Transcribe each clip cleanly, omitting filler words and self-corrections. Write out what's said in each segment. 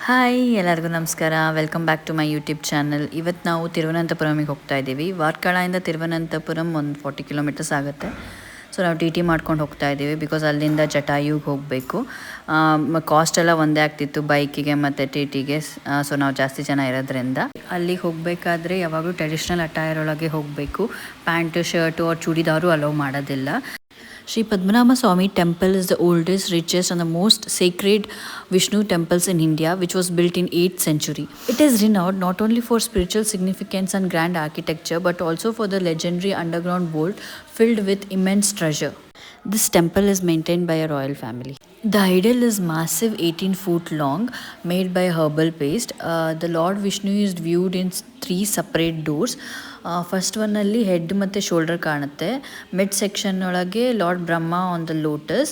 Hi ಎಲ್ಲರಿಗೂ ನಮಸ್ಕಾರ. Welcome back to my YouTube channel. ಇವತ್ತು ನಾವು ತಿರುವನಂತಪುರಮಿಗೆ ಹೋಗ್ತಾ ಇದ್ದೀವಿ. ವಾರ್ಕಳದಿಂದ ತಿರುವನಂತಪುರಂ ಒಂದು 40 ಕಿಲೋಮೀಟರ್ಸ್ ಆಗುತ್ತೆ. ಸೊ ನಾವು ಟಿ ಮಾಡ್ಕೊಂಡು ಹೋಗ್ತಾ ಇದ್ದೀವಿ ಬಿಕಾಸ್ ಅಲ್ಲಿಂದ ಜಟಾಯುಗೆ ಹೋಗಬೇಕು. ಕಾಸ್ಟ್ ಎಲ್ಲ ಒಂದೇ ಆಗ್ತಿತ್ತು ಬೈಕಿಗೆ ಮತ್ತು ಟಿಗೆ. ಸೊ ನಾವು ಜಾಸ್ತಿ ಜನ ಇರೋದ್ರಿಂದ ಅಲ್ಲಿಗೆ ಹೋಗಬೇಕಾದ್ರೆ ಯಾವಾಗಲೂ ಟ್ರೆಡಿಷ್ನಲ್ ಅಟೈರ್ ಒಳಗೆ ಹೋಗಬೇಕು. ಪ್ಯಾಂಟು ಶರ್ಟು ಅವ್ರು ಚೂಡಿದಾರು ಅಲೋ ಮಾಡೋದಿಲ್ಲ. Sri Padmanabha Swami Temple is the oldest, richest and the most sacred Vishnu temples in India, which was built in 8th century. It is renowned not only for spiritual significance and grand architecture, but also for the legendary underground vault filled with immense treasure. This temple is maintained by a royal family. The idol is massive 18-foot long, made by herbal paste. The Lord Vishnu is viewed in 3 separate doors. First ಒನ್ನಲ್ಲಿ head ಮತ್ತು shoulder ಕಾಣುತ್ತೆ. Mid section ಒಳಗೆ Lord Brahma on the lotus.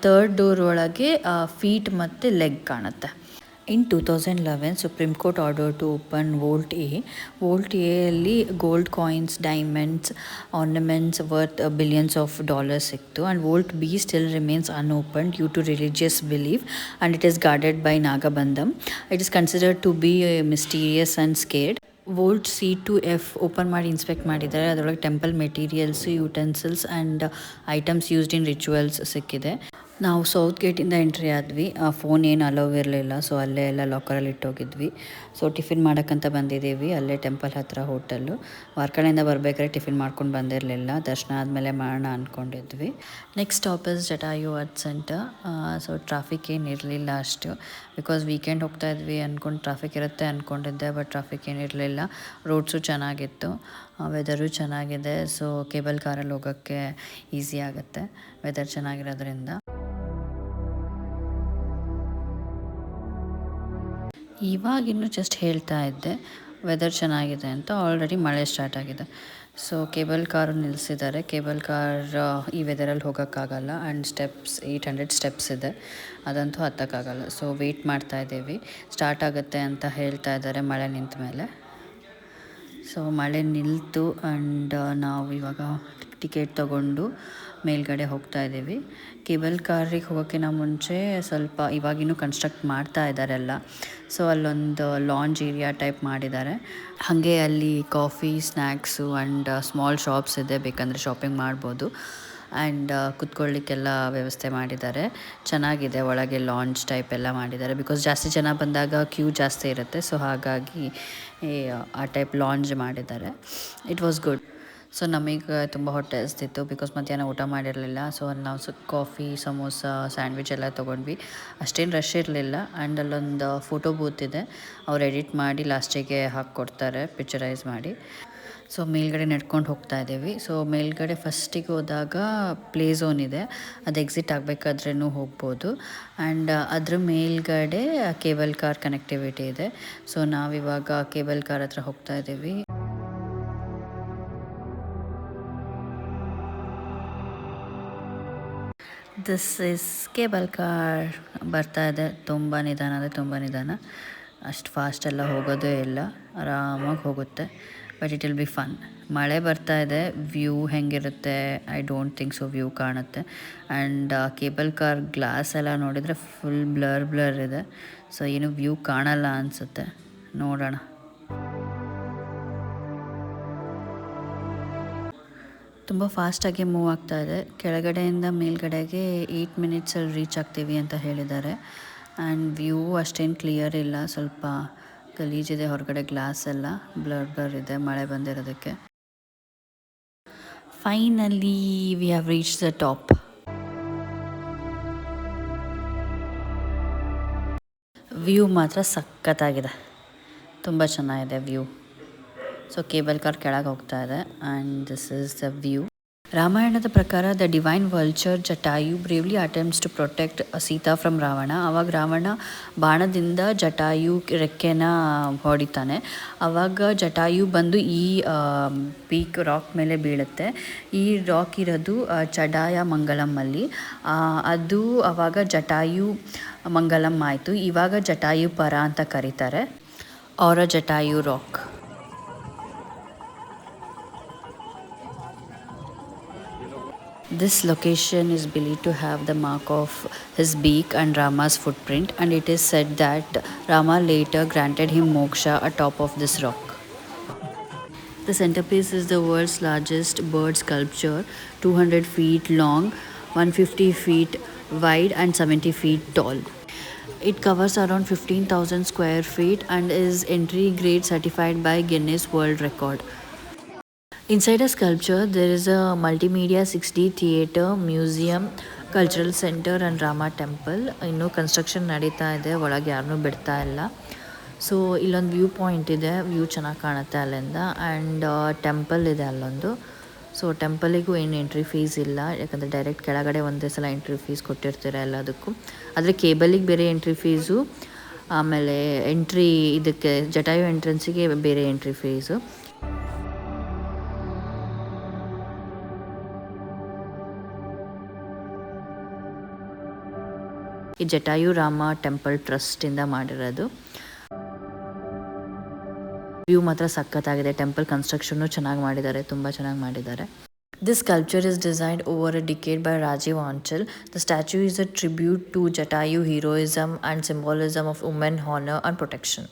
Third door ಒಳಗೆ feet ಮತ್ತು leg ಕಾಣುತ್ತೆ. In 2011 supreme court order to open vault A. Vault A ಅಲ್ಲಿ gold coins, diamonds, ornaments worth billions of dollars ಸಿಕ್ತು. And vault B still remains unopen due to religious belief and it is guarded by Nagabandham. It is considered to be mysterious and scared. Volt C-F open ಮಾಡಿ inspect ಮಾಡಿದ್ದಾರೆ. ಅದರೊಳಗೆ temple materials, utensils and items used in rituals ಸಿಕ್ಕಿದೆ. ನಾವು south ಗೇಟಿಂದ entry ಆದ್ವಿ. Phone ಏನು hello ಇರಲಿಲ್ಲ, so ಅಲ್ಲೇ ಎಲ್ಲ ಲಾಕರಲ್ಲಿ ಇಟ್ಟೋಗಿದ್ವಿ. ಸೊ ಟಿಫಿನ್ ಮಾಡೋಕ್ಕಂತ ಬಂದಿದ್ದೀವಿ. ಅಲ್ಲೇ ಟೆಂಪಲ್ ಹತ್ರ ಹೋಟೆಲ್ಲು. ವಾರ್ಕಳೆಯಿಂದ ಬರಬೇಕಾದ್ರೆ ಟಿಫಿನ್ ಮಾಡ್ಕೊಂಡು ಬಂದಿರಲಿಲ್ಲ. ದರ್ಶನ ಆದಮೇಲೆ ಮಾಡೋಣ ಅಂದ್ಕೊಂಡಿದ್ವಿ. Next stop is Jatayu earth centre. So traffic ಏನು ಇರಲಿಲ್ಲ ಅಷ್ಟು, ಬಿಕಾಸ್ ವೀಕೆಂಡ್ ಹೋಗ್ತಾ ಇದ್ವಿ ಅಂದ್ಕೊಂಡು ಟ್ರಾಫಿಕ್ ಇರುತ್ತೆ ಅಂದ್ಕೊಂಡಿದ್ದೆ. ಬಟ್ ಟ್ರಾಫಿಕ್ ಏನಿರಲಿಲ್ಲ. ರೋಡ್ಸು ಚೆನ್ನಾಗಿತ್ತು, ವೆದರು ಚೆನ್ನಾಗಿದೆ. ಸೊ ಕೇಬಲ್ ಕಾರಲ್ಲಿ ಹೋಗೋಕ್ಕೆ ಈಸಿ ಆಗುತ್ತೆ ವೆದರ್ ಚೆನ್ನಾಗಿರೋದ್ರಿಂದ. ಇವಾಗಿನ್ನೂ ಜಸ್ಟ್ ಹೇಳ್ತಾ ಇದ್ದೆ ವೆದರ್ ಚೆನ್ನಾಗಿದೆ ಅಂತ. ಆಲ್ರೆಡಿ ಮಳೆ ಸ್ಟಾರ್ಟ್ ಆಗಿದೆ. ಸೊ ಕೇಬಲ್ ಕಾರು ನಿಲ್ಲಿಸಿದ್ದಾರೆ. ಕೇಬಲ್ ಕಾರ್ ಈ ವೆದರಲ್ಲಿ ಹೋಗೋಕ್ಕಾಗಲ್ಲ. ಆ್ಯಂಡ್ ಸ್ಟೆಪ್ಸ್ 800 ಸ್ಟೆಪ್ಸ್ ಇದೆ, ಅದಂತೂ ಹತ್ತಕ್ಕಾಗಲ್ಲ. ಸೊ ವೆಯ್ಟ್ ಮಾಡ್ತಾ ಇದ್ದೀವಿ. ಸ್ಟಾರ್ಟ್ ಆಗುತ್ತೆ ಅಂತ ಹೇಳ್ತಾ ಇದ್ದಾರೆ ಮಳೆ ನಿಂತ ಮೇಲೆ. ಸೊ ಮಳೆ ನಿಲ್ತು ಆ್ಯಂಡ್ ನಾವು ಇವಾಗ ಟಿಕೆಟ್ ತೊಗೊಂಡು ಮೇಲ್ಗಡೆ ಹೋಗ್ತಾ ಇದ್ದೀವಿ. ಕೇಬಲ್ ಕಾರಿಗೆ ಹೋಗೋಕ್ಕಿಂತ ಮುಂಚೆ ಸ್ವಲ್ಪ ಇವಾಗಿನ್ನೂ ಕನ್ಸ್ಟ್ರಕ್ಟ್ ಮಾಡ್ತಾ ಇದ್ದಾರೆ ಎಲ್ಲ. ಸೊ ಅಲ್ಲೊಂದು ಲಾಂಜ್ ಏರಿಯಾ ಟೈಪ್ ಮಾಡಿದ್ದಾರೆ. ಹಾಗೆ ಅಲ್ಲಿ coffee, snacks and small shops ಇದೆ, ಬೇಕಂದರೆ ಶಾಪಿಂಗ್ ಮಾಡ್ಬೋದು. ಆ್ಯಂಡ್ ಕುತ್ಕೊಳ್ಳಿಕ್ಕೆಲ್ಲ ವ್ಯವಸ್ಥೆ ಮಾಡಿದ್ದಾರೆ. ಚೆನ್ನಾಗಿದೆ. ಒಳಗೆ ಲಾಂಜ್ ಟೈಪ್ ಎಲ್ಲ ಮಾಡಿದ್ದಾರೆ. ಬಿಕಾಸ್ ಜಾಸ್ತಿ ಜನ ಬಂದಾಗ ಕ್ಯೂ ಜಾಸ್ತಿ ಇರುತ್ತೆ. ಸೊ ಹಾಗಾಗಿ ಆ ಟೈಪ್ ಲಾಂಜ್ ಮಾಡಿದ್ದಾರೆ. It was good. ಸೊ ನಮಗೆ ತುಂಬ ಹೊಟ್ಟೆ ಹಸ್ತಿತ್ತು ಬಿಕಾಸ್ ಮಧ್ಯಾಹ್ನ ಊಟ ಮಾಡಿರಲಿಲ್ಲ. ಸೊ ಅಲ್ಲಿ ನಾವು ಕಾಫಿ, ಸಮೋಸ, ಸ್ಯಾಂಡ್ವಿಚ್ ಎಲ್ಲ ತೊಗೊಂಡ್ವಿ. ಅಷ್ಟೇನು ರಶ್ ಇರಲಿಲ್ಲ. ಆ್ಯಂಡ್ ಅಲ್ಲೊಂದು ಫೋಟೋ ಬೂತ್ ಇದೆ. ಅವ್ರು ಎಡಿಟ್ ಮಾಡಿ ಲಾಸ್ಟಿಗೆ ಹಾಕ್ಕೊಡ್ತಾರೆ, ಪಿಕ್ಚರೈಸ್ ಮಾಡಿ. ಸೊ ಮೇಲ್ಗಡೆ ನಡ್ಕೊಂಡು ಹೋಗ್ತಾ ಇದ್ದೀವಿ. ಸೊ ಮೇಲ್ಗಡೆ ಫಸ್ಟಿಗೆ ಹೋದಾಗ ಪ್ಲೇ ಝೋನ್ ಇದೆ, ಅದು ಎಕ್ಸಿಟ್ ಆಗಬೇಕಾದ್ರೂ ಹೋಗ್ಬೋದು. ಆ್ಯಂಡ್ ಅದ್ರ ಮೇಲ್ಗಡೆ ಕೇಬಲ್ ಕಾರ್ ಕನೆಕ್ಟಿವಿಟಿ ಇದೆ. ಸೊ ನಾವಿವಾಗ ಕೇಬಲ್ ಕಾರ್ ಹತ್ರ ಹೋಗ್ತಾ ಇದ್ದೀವಿ. This is cable car. ಬರ್ತಾ ಇದೆ. ತುಂಬ ನಿಧಾನ. ಅಷ್ಟು ಫಾಸ್ಟ್ ಎಲ್ಲ ಹೋಗೋದೇ ಇಲ್ಲ, ಆರಾಮಾಗಿ ಹೋಗುತ್ತೆ. But it will be fun. ಮಳೆ ಬರ್ತಾ ಇದೆ. ವ್ಯೂ ಹೆಂಗಿರುತ್ತೆ I don't think so view ಕಾಣುತ್ತೆ. ಆ್ಯಂಡ್ ಕೇಬಲ್ ಕಾರ್ ಗ್ಲಾಸ್ ಎಲ್ಲ ನೋಡಿದರೆ ಫುಲ್ ಬ್ಲರ್ ಇದೆ. ಸೊ ಏನು ವ್ಯೂ ಕಾಣಲ್ಲ ಅನಿಸುತ್ತೆ. ನೋಡೋಣ. ತುಂಬ ಫಾಸ್ಟಾಗಿ ಮೂವ್ ಆಗ್ತಾ ಇದೆ. ಕೆಳಗಡೆಯಿಂದ ಮೇಲ್ಗಡೆಗೆ 8 ಮಿನಿಟ್ಸಲ್ಲಿ ರೀಚ್ ಆಗ್ತೀವಿ ಅಂತ ಹೇಳಿದ್ದಾರೆ. ಆ್ಯಂಡ್ ವ್ಯೂ ಅಷ್ಟೇನು ಕ್ಲಿಯರ್ ಇಲ್ಲ, ಸ್ವಲ್ಪ ಗಲೀಜಿದೆ. ಹೊರಗಡೆ ಗ್ಲಾಸ್ ಎಲ್ಲ ಬ್ಲರ್ ಇದೆ ಮಳೆ ಬಂದಿರೋದಕ್ಕೆ. Finally we have reach the top. View ಮಾತ್ರ ಸಖತ್ತಾಗಿದೆ, ತುಂಬ ಚೆನ್ನಾಗಿದೆ ವ್ಯೂ. ಸೊ ಕೇಬಲ್ ಕಾರ್ ಕೆಳಗೆ ಹೋಗ್ತಾ ಇದೆ. And this is the view. ರಾಮಾಯಣದ ಪ್ರಕಾರ the divine vulture Jatayu bravely attempts to protect Sita from Ravana. ಆವಾಗ ರಾವಣ ಬಾಣದಿಂದ ಜಟಾಯು ರೆಕ್ಕೆನ ಹೊಡಿತಾನೆ. ಆವಾಗ ಜಟಾಯು ಬಂದು ಈ ಪೀಕ್ ರಾಕ್ ಮೇಲೆ ಬೀಳುತ್ತೆ. ಈ ರಾಕ್ ಇರೋದು ಚಡಾಯ ಮಂಗಲಮ್ಮಲ್ಲಿ. ಅದು ಆವಾಗ ಜಟಾಯು ಮಂಗಲಂ ಆಯಿತು. ಇವಾಗ ಜಟಾಯು ಪರ ಅಂತ ಕರೀತಾರೆ. ಅವರ Jatayu rock. This location is believed to have the mark of his beak and Rama's footprint, and it is said that Rama later granted him moksha atop of this rock. The centerpiece is the world's largest bird sculpture, 200 feet long, 150 feet wide and 70 feet tall. It covers around 15,000 square feet and is entry grade certified by Guinness World Record. Inside a sculpture, there is a multimedia 6D theatre, museum, cultural center and Rama temple. ಇನ್ನು construction ನಡೀತಾ ಇದೆ, ಒಳಗೆ ಯಾರನ್ನೂ ಬಿಡ್ತಾ ಇಲ್ಲ. So ಇಲ್ಲೊಂದು view point ಇದೆ, view ಚೆನ್ನಾಗಿ ಕಾಣುತ್ತೆ ಅಲ್ಲಿಂದ. ಆ್ಯಂಡ್ ಟೆಂಪಲ್ ಇದೆ ಅಲ್ಲೊಂದು. ಸೊ ಟೆಂಪಲಿಗೂ ಏನು ಎಂಟ್ರಿ ಫೀಸ್ ಇಲ್ಲ, ಯಾಕಂದರೆ ಡೈರೆಕ್ಟ್ ಕೆಳಗಡೆ ಒಂದೇ ಸಲ ಎಂಟ್ರಿ ಫೀಸ್ ಕೊಟ್ಟಿರ್ತೀರ ಎಲ್ಲದಕ್ಕೂ. ಆದರೆ ಕೇಬಲಿಗೆ ಬೇರೆ ಎಂಟ್ರಿ ಫೀಸು, ಆಮೇಲೆ ಎಂಟ್ರಿ ಇದಕ್ಕೆ ಜಟಾಯು ಎಂಟ್ರೆನ್ಸಿಗೆ ಬೇರೆ ಎಂಟ್ರಿ ಫೀಸು. ಈ ಜಟಾಯು ರಾಮ ಟೆಂಪಲ್ ಟ್ರಸ್ಟಿಂದ ಮಾಡಿರೋದು. ವ್ಯೂ ಮಾತ್ರ ಸಖತ್ತಾಗಿದೆ. ಟೆಂಪಲ್ ಕನ್ಸ್ಟ್ರಕ್ಷನ್ನು ಚೆನ್ನಾಗಿ ಮಾಡಿದ್ದಾರೆ, ತುಂಬ ಚೆನ್ನಾಗಿ ಮಾಡಿದ್ದಾರೆ. This sculpture is designed over a decade by Rajiv Anchal. The statue is a tribute to Jatayu heroism and symbolism of women honor and protection.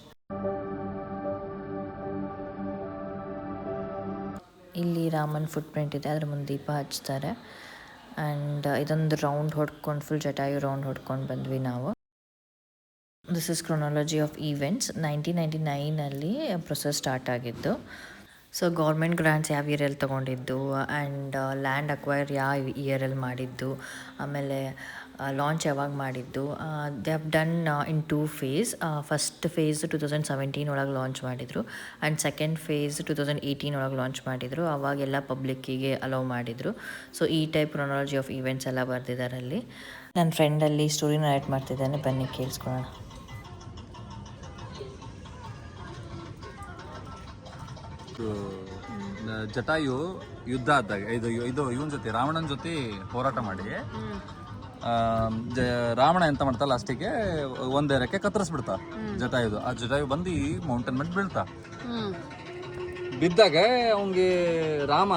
ಇಲ್ಲಿ ರಾಮನ್ ಫುಟ್ ಪ್ರಿಂಟ್ ಇದೆ, ಅದ್ರ ಮುಂದೆ ದೀಪ ಹಚ್ತಾರೆ. ಆ್ಯಂಡ್ ಇದೊಂದು ರೌಂಡ್ ಹೊಡ್ಕೊಂಡು, ಫುಲ್ ಜಟಾಯು ರೌಂಡ್ ಹೊಡ್ಕೊಂಡು ಬಂದ್ವಿ ನಾವು. This is chronology of events. 1999 process start ಆಗಿದ್ದು. ಸೊ ಗೌರ್ಮೆಂಟ್ ಗ್ರಾಂಟ್ಸ್ ಯಾವ ಇಯರಲ್ಲಿ ತೊಗೊಂಡಿದ್ದು, ಆ್ಯಂಡ್ ಲ್ಯಾಂಡ್ ಅಕ್ವೈರ್ ಯಾವ ಇಯರಲ್ಲಿ ಮಾಡಿದ್ದು, ಆಮೇಲೆ ಲಾಂಚ್ ಯಾವಾಗ ಮಾಡಿದ್ದು. They have done in 2 phase. First phase 2017 ಒಳಗೆ ಲಾಂಚ್ ಮಾಡಿದರು, ಆ್ಯಂಡ್ ಸೆಕೆಂಡ್ ಫೇಸ್ 2018 ಒಳಗೆ ಲಾಂಚ್ ಮಾಡಿದರು. ಅವಾಗೆಲ್ಲ ಪಬ್ಲಿಕ್ಕಿಗೆ ಅಲೌ ಮಾಡಿದರು. ಸೊ ಈ ಟೈಪ್ ಕ್ರೊನಾಲಜಿ ಆಫ್ ಈವೆಂಟ್ಸ್ ಎಲ್ಲ ಬರ್ತಿದ್ದಾರೆ ಅಲ್ಲಿ. ನನ್ನ ಫ್ರೆಂಡಲ್ಲಿ ಸ್ಟೋರಿನ ನರೇಟ್ ಮಾಡ್ತಿದ್ದಾನೆ, ಬನ್ನಿ ಕೇಳಿಸ್ಕೊಳ್ಳೋಣ. ಜಟಾಯು ಯುದ್ಧ ಆದಾಗ ಇದು ಇವನ ಜೊತೆ, ರಾವಣನ ಜೊತೆ ಹೋರಾಟ ಮಾಡಿ ರಾವಣ ಎಂತ ಮಾಡ್ತಾ ಲಾಸ್ಟಿಗೆ ಒಂದೇರಕ್ಕೆ ಕತ್ತರಿಸ್ಬಿಡ್ತಾ ಜಟಾಯುದು. ಆ ಜಟಾಯು ಬಂದು ಈ ಮೌಂಟೇನ್ ಮೇಲೆ ಬೀಳ್ತಾ. ಬಿದ್ದಾಗ ಅವನಿಗೆ ರಾಮ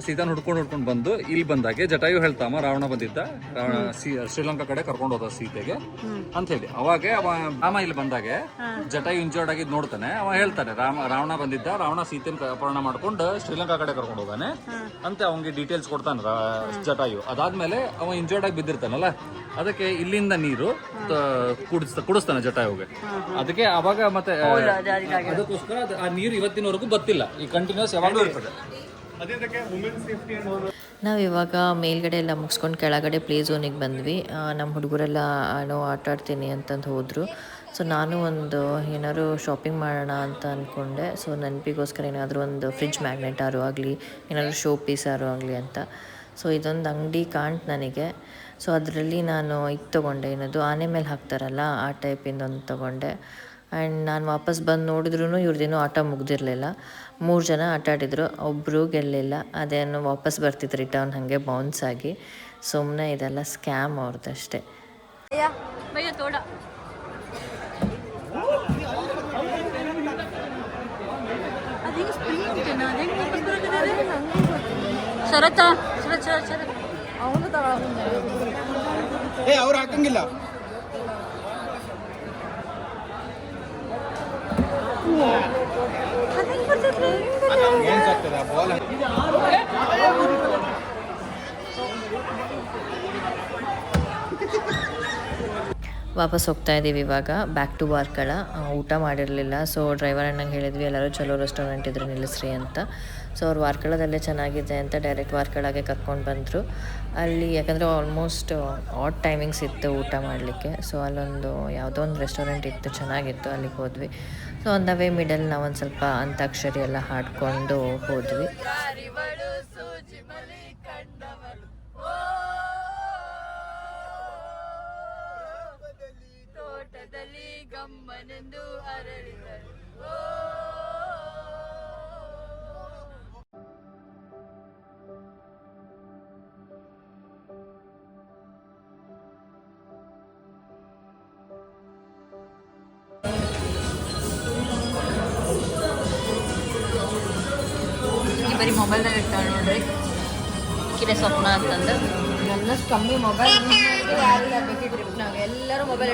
ಸೀತಾನ ಹುಡ್ಕೊಂಡು ಬಂದು ಇಲ್ಲಿ ಬಂದಾಗೆ ಜಟಾಯು ಹೇಳ್ತಾಮ ರಾವಣ ಬಂದಿದ್ದ, ರಾವಣ ಶ್ರೀಲಂಕಾ ಕಡೆ ಕರ್ಕೊಂಡು ಹೋದ ಸೀತೆಗೆ ಅಂತ ಹೇಳಿ. ಅವಾಗ ರಾಮ ಇಲ್ಲಿ ಬಂದಾಗೆ ಜಟಾಯು ಇಂಜರ್ಡ್ ಆಗಿದ್ ನೋಡ್ತಾನೆ. ಅವ ಹೇಳ್ತಾನೆ ರಾವಣ ಬಂದಿದ್ದ, ರಾವಣ ಸೀತೆನ ಅಪಹರಣ ಮಾಡ್ಕೊಂಡು ಶ್ರೀಲಂಕಾ ಕಡೆ ಕರ್ಕೊಂಡು ಹೋದಾನೆ ಅಂತ ಅವನಿಗೆ ಡೀಟೇಲ್ಸ್ ಕೊಡ್ತಾನೆ ಜಟಾಯು. ಅದಾದ್ಮೇಲೆ ಅವ ಇಂಜರ್ಡ್ ಆಗಿ ಬಿದ್ದಿರ್ತಾನಲ್ಲ, ಅದಕ್ಕೆ ಇಲ್ಲಿಂದ ನೀರು ಕುಡಿಸ್ತಾನೆ ಜಟಾಯುಗೆ. ಅದಕ್ಕೆ ಅವಾಗ ಮತ್ತೆ ಅದಕ್ಕೋಸ್ಕರ ಆ ನೀರು ಇವತ್ತಿನವರೆಗೂ ಗೊತ್ತಿಲ್ಲ, ಈ ಕಂಟಿನ್ಯೂಸ್ ಯಾವಾಗಲೂ ಇರ್ತದೆ. ನಾವು ಇವಾಗ ಮೇಲ್ಗಡೆ ಎಲ್ಲ ಮುಗಿಸ್ಕೊಂಡು ಕೆಳಗಡೆ ಪ್ಲೇ ಝೋನಿಗೆ ಬಂದ್ವಿ. ನಮ್ಮ ಹುಡುಗರೆಲ್ಲ ಆಟ ಆಡ್ತೀನಿ ಅಂತಂದು ಹೋದರು. ಸೊ ನಾನು ಒಂದು ಏನಾದ್ರು ಶಾಪಿಂಗ್ ಮಾಡೋಣ ಅಂತ ಅಂದ್ಕೊಂಡೆ. ಸೊ ನೆನಪಿಗೋಸ್ಕರ ಏನಾದರೂ ಒಂದು ಫ್ರಿಡ್ಜ್ ಮ್ಯಾಗ್ನೆಟಾರು ಆಗಲಿ, ಏನಾದರೂ ಶೋ ಪೀಸಾರು ಆಗಲಿ ಅಂತ. ಸೊ ಇದೊಂದು ಅಂಗಡಿ ಕಾಣ್ತು ನನಗೆ. ಸೊ ಅದರಲ್ಲಿ ನಾನು ಇದು ತೊಗೊಂಡೆ, ಏನದು ಆನೆ ಮೇಲೆ ಹಾಕ್ತಾರಲ್ಲ ಆ ಟೈಪಿಂದ ಒಂದು ತೊಗೊಂಡೆ. ಆ್ಯಂಡ್ ನಾನು ವಾಪಸ್ ಬಂದು ನೋಡಿದ್ರೂ ಇವ್ರದ್ದೇನೂ ಆಟ ಮುಗ್ದಿರಲಿಲ್ಲ. 3 ಜನ ಆಟ ಆಡಿದರು, ಒಬ್ಬರು ಗೆಲ್ಲಿಲ್ಲ. ಅದೇನು ವಾಪಸ್ ಬರ್ತಿತ್ತು ರಿಟರ್ನ್ ಹಾಗೆ ಬೌನ್ಸ್ ಆಗಿ. ಸುಮ್ಮನೆ ಇದೆಲ್ಲ ಸ್ಕ್ಯಾಮ್ ಅವ್ರದ್ದಷ್ಟೇ. ಅವ್ರು ಹಾಕಂಗಿಲ್ಲ. ವಾಪಸ್ ಹೋಗ್ತಾ ಇದ್ದೀವಿ ಇವಾಗ ಬ್ಯಾಕ್ ಟು ವಾರ್ಕಳ. ಊಟ ಮಾಡಿರಲಿಲ್ಲ. ಸೊ ಡ್ರೈವರ್ ಅಣ್ಣಂಗೆ ಹೇಳಿದ್ವಿ ಎಲ್ಲರೂ ಚಲೋ ರೆಸ್ಟೋರೆಂಟ್ ಇದ್ರೆ ನಿಲ್ಲಿಸ್ರಿ ಅಂತ. ಸೊ ಅವ್ರು ವಾರ್ಕಳದಲ್ಲೇ ಚೆನ್ನಾಗಿದೆ ಅಂತ ಡೈರೆಕ್ಟ್ ವಾರ್ಕಳಗೆ ಕರ್ಕೊಂಡು ಬಂದರು. ಅಲ್ಲಿ ಯಾಕಂದರೆ ಆಲ್ಮೋಸ್ಟ್ ಆಡ್ ಟೈಮಿಂಗ್ಸ್ ಇತ್ತು ಊಟ ಮಾಡಲಿಕ್ಕೆ. ಸೊ ಅಲ್ಲೊಂದು ಯಾವುದೋ ಒಂದು ರೆಸ್ಟೋರೆಂಟ್ ಇತ್ತು, ಚೆನ್ನಾಗಿತ್ತು, ಅಲ್ಲಿಗೆ ಹೋದ್ವಿ. So on the way middle ನಾವೊಂದು ಸ್ವಲ್ಪ ಅಂತಾಕ್ಷರಿ ಎಲ್ಲ ಹಾಡ್ಕೊಂಡು ಹೋದ್ವಿ. ಗಮ್ಮನೆಂದು ಅರಳಿದರು. ಬರೀ ಮೊಬೈಲ್ದಾಗ ಇರ್ತಾಳೆ ನೋಡ್ರಿ. ಸಿಕ್ಕಿದೆ ಸ್ವಪ್ನ ಅಂತಂದು. ನನ್ನಷ್ಟು ಕಮ್ಮಿ ಮೊಬೈಲ್ ಯಾರಿಲ್ಲ ಬೇಕಿ ಟ್ರಿಪ್ನಾಗ ಎಲ್ಲರೂ ಮೊಬೈಲ್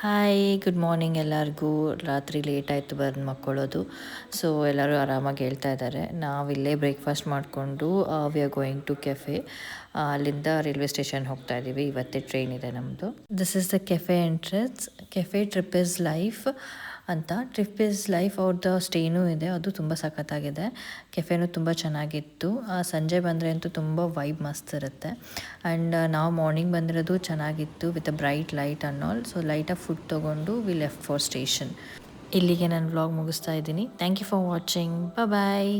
ಹಾಯ್, ಗುಡ್ ಮಾರ್ನಿಂಗ್ ಎಲ್ಲರಿಗೂ. ರಾತ್ರಿ ಲೇಟ್ ಆಯಿತು ಬಂದು ಮಕ್ಕೊಳ್ಳೋದು. ಸೊ ಎಲ್ಲರೂ ಆರಾಮಾಗಿ ಹೇಳ್ತಾ ಇದ್ದಾರೆ. ನಾವಿಲ್ಲೇ ಬ್ರೇಕ್ಫಾಸ್ಟ್ ಮಾಡಿಕೊಂಡು we are going to cafe. ಅಲ್ಲಿಂದ ರೈಲ್ವೆ ಸ್ಟೇಷನ್ ಹೋಗ್ತಾ ಇದ್ದೀವಿ. ಇವತ್ತೇ ಟ್ರೈನ್ ಇದೆ ನಮ್ಮದು. This is the cafe entrance. Cafe trip is life ಅಂತ. ಟ್ರಿಪ್ ಇಸ್ ಲೈಫ್ ಅವ್ರದ್ದು ಸ್ಟೇನೂ ಇದೆ, ಅದು ತುಂಬ ಸಖತ್ತಾಗಿದೆ. ಕೆಫೆನೂ ತುಂಬ ಚೆನ್ನಾಗಿತ್ತು. ಸಂಜೆ ಬಂದರೆ ಅಂತೂ ತುಂಬ ವೈಬ್ ಮಸ್ತ್ ಇರುತ್ತೆ. ಆ್ಯಂಡ್ ನಾವು ಮಾರ್ನಿಂಗ್ ಬಂದಿರೋದು ಚೆನ್ನಾಗಿತ್ತು with a bright light and all. So ಲೈಟಾಗಿ ಫುಡ್ ತೊಗೊಂಡು ವಿ ಲೆಫ್ಟ್ ಫಾರ್ ಸ್ಟೇಷನ್. ಇಲ್ಲಿಗೆ ನಾನು ವ್ಲಾಗ್ ಮುಗಿಸ್ತಾ ಇದ್ದೀನಿ. Thank you for watching. Bye.